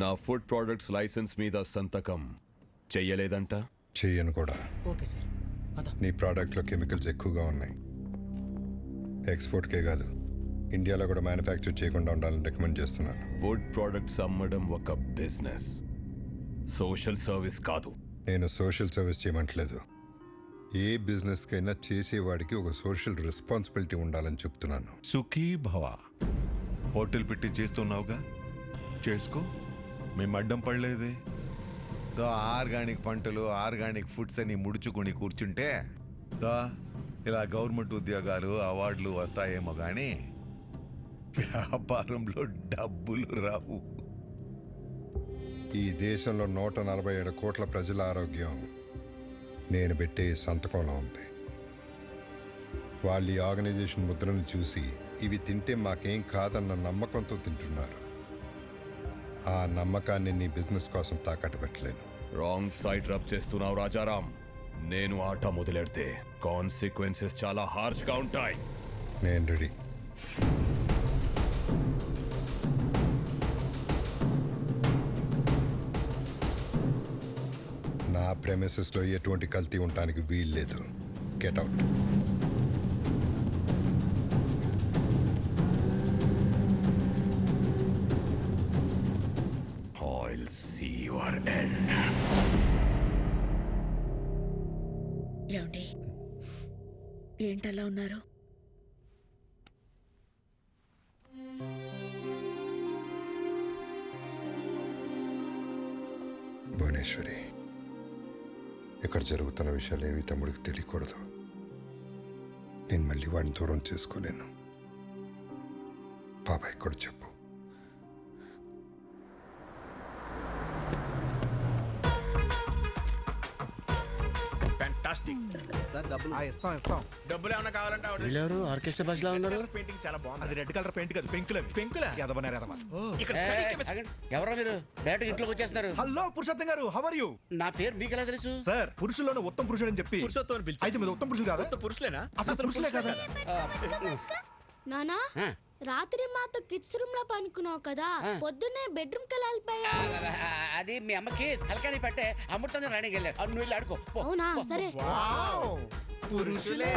నా food products licence మీద సంతకం చెయ్యలేదంట. చెయ్యను కూడా. Okay sir. నీ ప్రోడక్ట్లో కెమికల్స్ ఎక్కువగా ఉన్నాయి. ఎక్స్పోర్ట్కే కాదు, ఇండియాలో కూడా మ్యానుఫ్యాక్చర్ చేయకుండా ఉండాలని రికమెండ్ చేస్తున్నాను. ఫుడ్ ప్రొడక్ట్స్ అమ్మడం ఒక బిజినెస్, సోషల్ సర్వీస్ కాదు. నేను సోషల్ సర్వీస్ చేయమంటలేదు. ఏ బిజినెస్కైనా చేసేవాడికి ఒక సోషల్ రెస్పాన్సిబిలిటీ ఉండాలని చెప్తున్నాను. సుఖీ భవ. హోటల్ పెట్టి చేస్తున్నావుగా, చేసుకో. మేము అడ్డం పడలేదే. ఆర్గానిక్ పంటలు, ఆర్గానిక్ ఫుడ్స్ అని ముడుచుకుని కూర్చుంటే ఇలా గవర్నమెంట్ ఉద్యోగాలు, అవార్డులు వస్తాయేమో కానీ వ్యాపారంలో డబ్బులు రావు. ఈ దేశంలో 147 కోట్ల ప్రజల ఆరోగ్యం నేను పెట్టే సంతకంలో ఉంది. వాళ్ళు ఈ ఆర్గనైజేషన్ ముద్రను చూసి ఇవి తింటే మాకేం కాదన్న నమ్మకంతో తింటున్నారు. ఆ నమ్మకాన్ని నీ బిజినెస్ కోసం తాకట్టు పెట్టలేను. రాంగ్ సైడ్ రబ్ చేస్తున్నావు రాజారాం. నేను ఆట మొదలెడితే కాన్సిక్వెన్సెస్ చాలా హార్ష్గా ఉంటాయి. నేను రెడీ. నా ప్రెమిసెస్లో ఎటువంటి కల్తీ ఉండడానికి వీల్లేదు. Get out. I'll see your end. ఏమండి, ఏంటలా ఉన్నారు? భువనేశ్వరి, ఇక్కడ జరుగుతున్న విషయాలు ఏవి తమ్ముడికి తెలియకూడదు. నేను మళ్ళీ వాడిని దూరం చేసుకోలేను. బాబాయ్ కూడా చెప్పు. డబ్బులు ఏమన్నా కావాలంటే ఆర్కెస్ట్రా బస్ లో ఉన్నారు. పెయింటింగ్ చాలా బాగుంది. అది రెడ్ కలర్ పెయింట్ కాదు, పెంకులా ఇక్కడ ఎవరో మీరు డైరెక్ట్ ఇంట్లోకి వచ్చేస్తున్నారు. హలో పురుషోత్తం గారు, హౌ ఆర్ యు? నా పేరు మీకు ఎలా తెలుసు? సార్, పురుషుల్లోనే ఉత్తమ పురుషుడు అని చెప్పి పురుషోత్తం పిలిచి. అయితే మీరు ఉత్తమ పురుషులు కాదా? పురుషులేనా? అసలు పురుషులే కదా. నానా, రాత్రి మాతో కిడ్స్ రూమ్ లో పనుకున్నావు కదా, పొద్దున్నే బెడ్రూమ్ కి వెళ్ళిపోయా. అది మీ అమ్మకి తలకాని పట్టే అమృతంగా రాణికి వెళ్ళారు. నువ్వు వెళ్ళి ఆడుకో. అవునా? సరే. పురుషులే.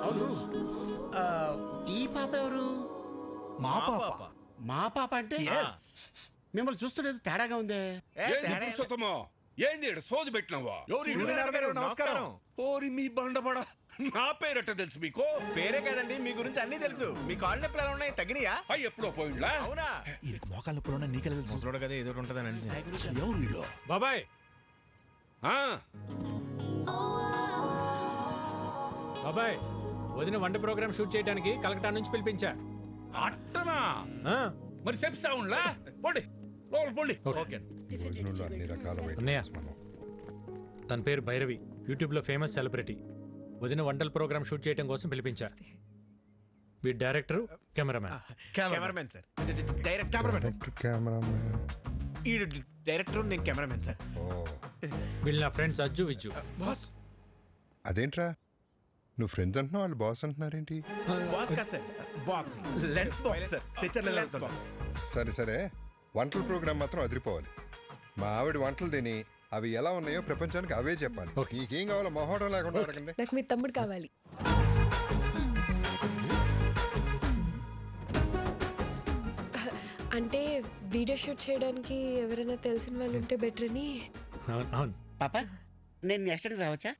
అవును, ఈ పాప ఎవరు? మా పాప. మా పాప అంటే మిమ్మల్ని చూస్తున్నది తేడాగా ఉందే. పురుషోత్తమో, ఏంది సోది పెట్టినావా? నమస్కారం. ఓరి మీ బండబడ, నా పేరట తెలుసు మీకు? పేరే కదండి, మీ గురించి అన్ని తెలుసు. మీ కాళ్ళు నొప్పులు ఎలా ఉన్నాయి? తగ్గినాయా? అవి ఎప్పుడో పోయిండ్లా? అవునా? ఈయనకి మోకాళ్ళ నొప్పులు ఉన్నాయి, నీకెలా తెలుసు? ముసలోడు కదా, ఏదో ఉంటుందని. ఎవరు వీళ్ళు? బాబాయ్, బాబాయ్, వదిన వంట ప్రోగ్రామ్ షూట్ చేయడానికి కలకటా నుంచి పిలిపించా. అట్టనా? మరి చెప్తా ఉండ్లా? పోండి లోపల పోండి. భోజనంలో అన్ని రకాల అన్నయ్య, తన పేరు భైరవి, యూట్యూబ్ లో ఫేమస్ సెలబ్రిటీ. వదిన వంటల ప్రోగ్రామ్ షూట్ చేయడం కోసం పిలిపించా. వీడి director, cameraman sir. Direct cameraman. ఈ డైరెక్టర్, నేను కెమెరామ్యాన్ సార్. వీళ్ళు నా ఫ్రెండ్స్ అజ్జు, విజ్జు. బాస్ అదేంట్రా, నువ్వు ఫ్రెండ్స్ అంటున్నావు, వాళ్ళు బాస్ అంటున్నారేంటి? బాస్ కా sir, box lens box sir, teacher lens box. సరే సరే, వంటల ప్రోగ్రామ్ మాత్రం అదిరిపోవాలి. మా ఆవిడ వంటలు తిని అవి ఎలా ఉన్నాయో ప్రపంచానికి అవే చెప్పాలి. నీకేం కావాలో మొహోటం లేకుండా అడగండి. నాకు మీ తమ్ముడు కావాలి. అంటే వీడియో షూట్ చేయడానికి ఎవరైనా తెలిసిన వాళ్ళు ఉంటే బెటర్ అని. అవును. పాప, నేను నెక్స్ట్ టైం రావచ్చా?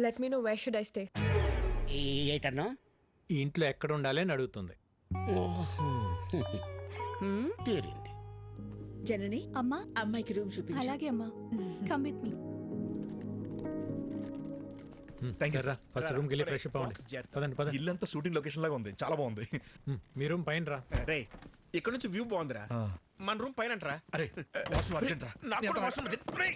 Let me know where should I stay. ఏటన్నా? ఈ ఇంట్లో ఎక్కడ ఉండాలి అని అడుగుతుంది. తీరింది. జనని, అమ్మా, అమ్మాయికి రూమ్ చూపించు. అలాగే అమ్మా. Come with me. First room కి వెళ్ళి ఫ్రెష్ అప్ అవ్వండి. పదండి. ఇల్లంతా షూటింగ్ లొకేషన్ లాగా ఉంది, చాలా బాగుంది. మీ రూమ్ పైన రా. రే, ఇక్కడ నుంచి వ్యూ బాగుందిరా. మన రూమ్ పైన అంటరా? అరే వాష్రూమ్ అర్జెంట్ రా. నాకు కూడా వాష్రూమ్ అర్జెంట్. రే,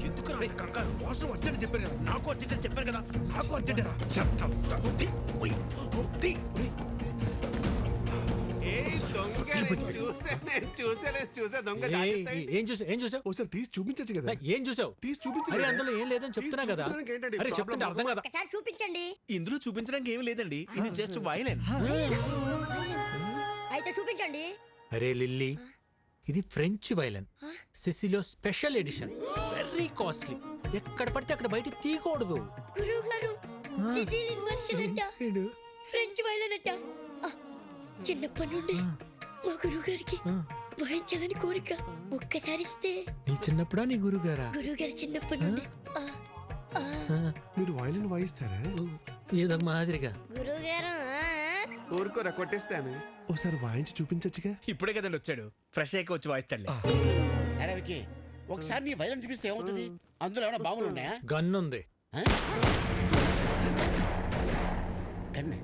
ఎందుకు రా కంగారు? వాష్రూమ్ అర్జెంట్ చెప్పాను కదా. నాకు అర్జెంట్ అని చెప్పాను కదా. నాకు అర్జెంట్ రా. ఏ దొంగనే చూసా దొంగ ఏం చూసావు ఒకసారి తీసి చూపించచ్చు కదా ఏం చూసావు తీసి అరే చూపించు అందులో ఏం లేదని చెప్తున్నా కదా చూపించడానికి ఏంటండి అరే problem? చెప్తుంటే అర్థం కదా ఒకసారి చూపించండి. ఇందులో చూపించడానికి ఏం లేదండి ఇది జస్ట్ వైలెన్ అయితే చూపించండి. అరే లిల్లీ ఇది ఫ్రెంచ్ వైలన్ సిసిలో స్పెషల్ ఎడిషన్ వెరీ కాస్ట్లీ ఎక్కడ పడితే అక్కడ బయట తీయకూడదు గురువు గారు సిసిలియన్ వర్షన్ అంట, ఫ్రెంచ్ వైలన్ అంట. చిన్నప్పటి నుండి మా గురువు గారికి వాయించాలని కోరిక. ఒక్కసారి ఇస్తే. నీ చిన్నప్పుడా నీ గురుగారా గురువు గారు చిన్నప్పటి నుండి. మీరు వైలెన్ వాయిస్తారా? ఏదో మాదిరిగా గురువు గారు ఊరుకోరా కొట్టేస్తాను. ఒకసారి వాయించి చూపించచ్చుగా. ఇప్పుడే కదండి వచ్చాడు, ఫ్రెష్ అయ్యి వచ్చి వాయిస్తాడులే. అరే వికి, ఒకసారి నీ వైలెన్ చూపిస్తే ఏమవుతుంది? అందులో ఏమైనా బాంబులు ఉన్నాయా? గన్ ఉంది. కన్నే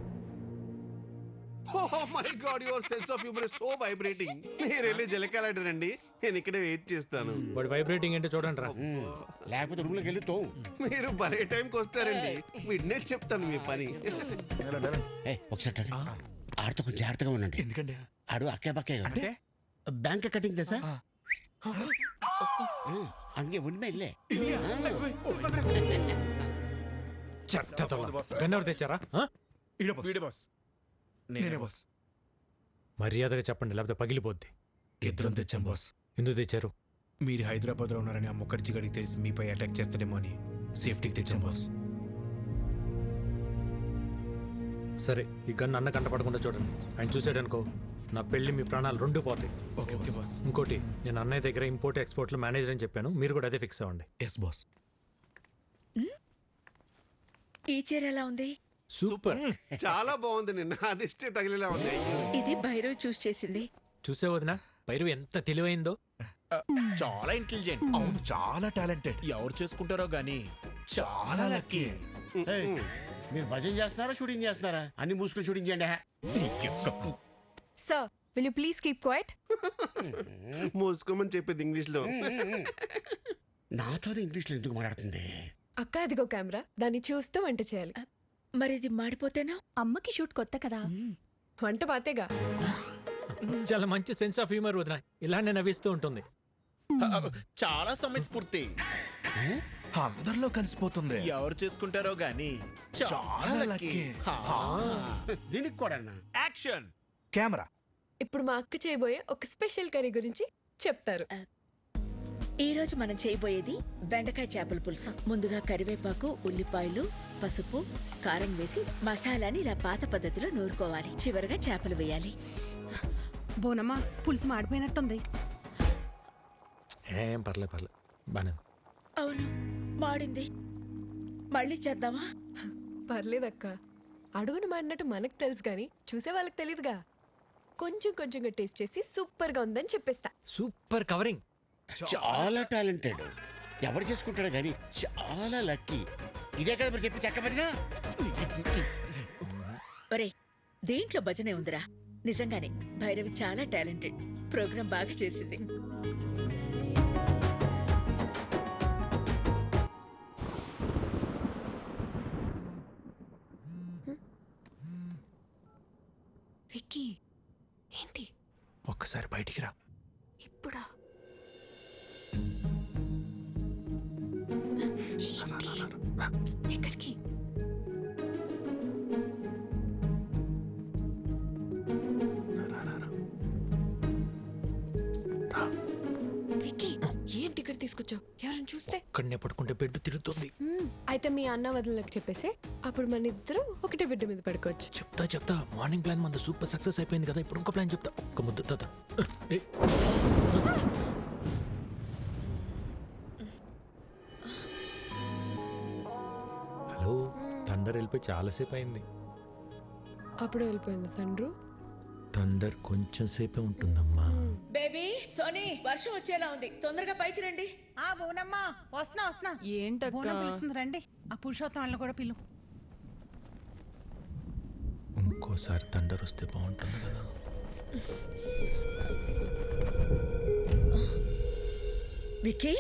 Oh my God, your sense of humor is so vibrating. మీరు వెళ్ళి జలకాలాడరండి, నేను ఇక్కడే వెయిట్ చేస్తాను. వాడి వైబ్రేటింగ్ ఏంటో చూడండి రా. లేకపోతే రూమ్ లోకి వెళ్ళి తోవు. మీరు భలే టైంకి వస్తారండి. మిడ్ నైట్ చెప్తాను మీ పని. ఒకసారి ఆడితో కొంచెం జాగ్రత్తగా ఉండండి. ఎందుకండి? ఆడు అక్కే పక్కే అంటే బ్యాంక్ కటింగ్ తెసా అంగే ఉన్మే ఇల్లే. గన్ ఎవరు తెచ్చారా? వీడే బాస్, నేనే బాస్. మర్యాదగా చెప్పండి లేకపోతే పగిలిపోద్ది. ఇద్దరం తెచ్చాం బాస్. ఎందుకు తెచ్చారు? మీరు హైదరాబాద్ లో ఉన్నారని ఆ ముఖర్జీ గడికి తెలిసి మీపై అటాక్ చేస్తాడేమో అని సేఫ్టీకి తెచ్చాం బాస్. సరే ఈ గన్ అన్న కంట పడకుండా చూడండి. ఆయన చూసాడనుకో నా పెళ్లి మీ ప్రాణాలు రెండు పోతాయి. Okay boss. ఇంకోటి నేను అన్నయ్య దగ్గర ఇంపోర్ట్ ఎక్స్పోర్ట్ లో మేనేజర్ అని చెప్పాను, మీరు కూడా అదే ఫిక్స్ అవ్వండి. Yes boss. ఈ చీర ఎలా ఉంది? సూపర్. చాలా బాగుంది. నిన్న అదిష్టే తగిలేలా ఉంది. ఇది భైరవ్ చూస్ చేసింది. చూసే వదినా భైరవ్ ఎంత తెలివైందో. చాలా ఇంటెలిజెంట్. అవును, చాలా టాలెంటెడ్. ఎవరు చేసుకుంటారో గానీ చాలా లక్కీ. మీరు భజన చేస్తున్నారా షూటింగ్ చేస్తున్నారా? అన్ని మూసుకుని షూటింగ్ చేయండి. Sir will you please keep quiet? మూసుకోమని చెప్పింది ఇంగ్లీష్ లో. నాతోనే ఇంగ్లీష్ లో ఎందుకు మాట్లాడుతుంది? అక్క అదిగో కెమెరా, దాన్ని చూస్తూ వంట చేయాలి. మరి ఇది మాడిపోతేనా? అమ్మకి షూట్ కొత్త కదా, వంట పాతేగా. చాలా మంచి సెన్స్ ఆఫ్ హ్యూమర్ వదినా, ఇలానే నవ్విస్తూ ఉంటుంది. చాలా సమయస్ఫూర్తి. అందరిలో కలిసిపోతుంది. ఎవరు చేసుకుంటారో గానీ చాలా లక్కీ. దీనికి కూడా యాక్షన్ కెమెరా. ఇప్పుడు మా అక్క చేయబోయే ఒక స్పెషల్ కర్రీ గురించి చెప్తారు. ఈ రోజు మనం చేయబోయేది బెండకాయ చేపల పులుసు. ముందుగా కరివేపాకు, ఉల్లిపాయలు, పసుపు, కారం వేసి మసాలాని ఇలా పాత పద్ధతిలో నూరుకోవాలి. చివరగా చేపలు వేయాలి. బోనమ్మా, పులుసు మాడిపోయినట్టుంది. ఏం పర్లేదు బానే. అవును, మాడింది. మళ్ళీ చేద్దామా? పర్లేదక్క, అడుగును మాడినట్టు మనకు తెలుసు కానీ చూసే వాళ్ళకి తెలియదుగా. కొంచెం కొంచెంగా టేస్ట్ చేసి సూపర్ గా ఉందని చెప్పేస్తా. Super covering. చాలా టాలెంటెడ్. ఎవరు చేసుకుంటాడో కానీ చాలా లక్కీ. ఇదే కదా మీరు చెప్పి చెక్క భజన. ఒరే, దేంట్లో భజనే ఉందిరా. నిజంగానే భైరవి చాలా టాలెంటెడ్. ప్రోగ్రాం బాగా చేసింది. విక్కీ ఏంటి? ఒక్కసారి బయటికి రా. ఇప్పుడా? ఎక్కడికి? విక్కీ ఏంటి ఇక్కడ తీసుకొచ్చావు? ఎవరైనా చూస్తే? ఒక్కడనే పడుకుంటే బెడ్ తిరుగుతుంది. అయితే మీ అన్న వదినలకు చెప్పేసి అప్పుడు మన ఇద్దరు ఒకటే బిడ్డ మీద పడుకోవచ్చు. చెప్తా. మార్నింగ్ ప్లాన్ మన సూపర్ సక్సెస్ అయిపోయింది కదా, ఇప్పుడు ఇంకో ప్లాన్ చెప్తా. ఒక ముద్ద తాత. హలో, థండర్ వెళ్ళిపోయి చాలాసేపు అయింది. అప్పుడు వెళ్ళిపోయింది తండ్రు. థండర్ కొంచెం సేపే ఉంటుందమ్మా. బేబీ, సోనీ, వర్షం వచ్చేలా ఉంది. తొందరగా పైకి రండి. ఆ బోనమ్మా, వస్తున్నా. ఏంటక్క? బోనం పిలుస్తుంది, రండి. ఆ పురుషోత్తం వాళ్ళని కూడా పిలు. ఇంకోసారి థండర్ వస్తే బాగుంటుంది కదా. విక్కీ,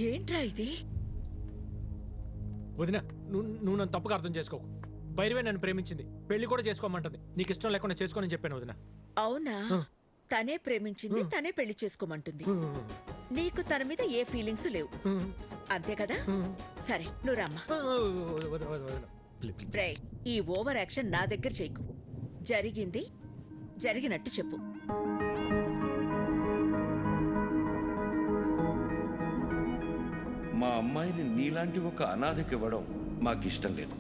ఏంట్రా ఇది? వదినా, నువ్వు నన్ను తప్పుగా అర్థం చేసుకోకు. భైరవే నన్ను ప్రేమించింది, పెళ్లి కూడా చేసుకోమంటుంది. నీకు ఇష్టం లేకుండా చేసుకోని చెప్పాను వదిన. అవునా? తనే ప్రేమించింది, తనే పెళ్లి చేసుకోమంటుంది. నీకు తన మీద ఏ ఫీలింగ్స్ లేవు అంతే కదా? సరే నువ్వు రమ్మా. రేయ్, ఈ ఓవర్ యాక్షన్ నా దగ్గర చేయకు. జరిగింది జరిగినట్టు చెప్పు. మా అమ్మాయిని నీలాంటి ఒక అనాథకి ఇవ్వడం మాకిష్టం లేదు.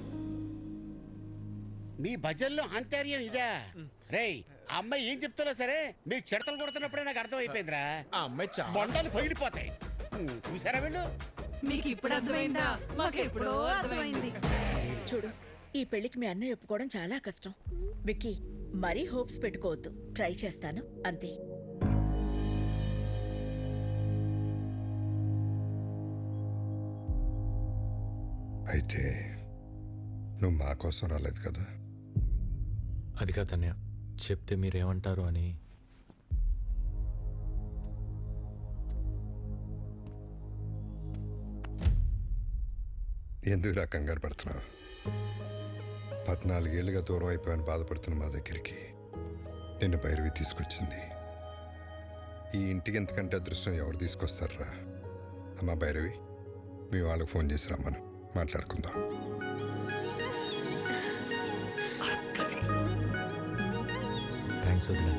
మీ భజన్లో ఆంతర్యం ఇదా? రేయ్, ఆ అమ్మాయి ఏం చెప్తున్నా సరే మీరు చెడతలు కొడుతున్నప్పుడే నాకు అర్థం అయిపోయిందిరా. ఆ అమ్మాయి బొండాలు పగిలిపోతాయి. చూసారా వీళ్ళు? మీకు ఇప్పుడు అర్థమైందా? మాకు ఎప్పుడో అర్థమైంది. చూడు, ఈ పెళ్లికి మీ అన్నయ్య ఒప్పుకోవడం చాలా కష్టం. విక్కీ, మరీ హోప్స్ పెట్టుకోవద్దు. ట్రై చేస్తాను అంతే. అయితే నువ్వు మా కోసం రాలేదు కదా? అది కాదన్నయ్య, చెప్తే మీరేమంటారు అని. ఎందుకు కంగారు పడుతున్నావు? 14 ఏళ్ళుగా దూరం అయిపోయాను బాధపడుతున్న మా దగ్గరికి నిన్ను భైరవి తీసుకొచ్చింది. ఈ ఇంటికి ఎంతకంటే అదృష్టం ఎవరు తీసుకొస్తారా? అమ్మా భైరవి, మీ వాళ్ళకి ఫోన్ చేసి రమ్మను, మాట్లాడుకుందాం. థ్యాంక్స్ వదిన.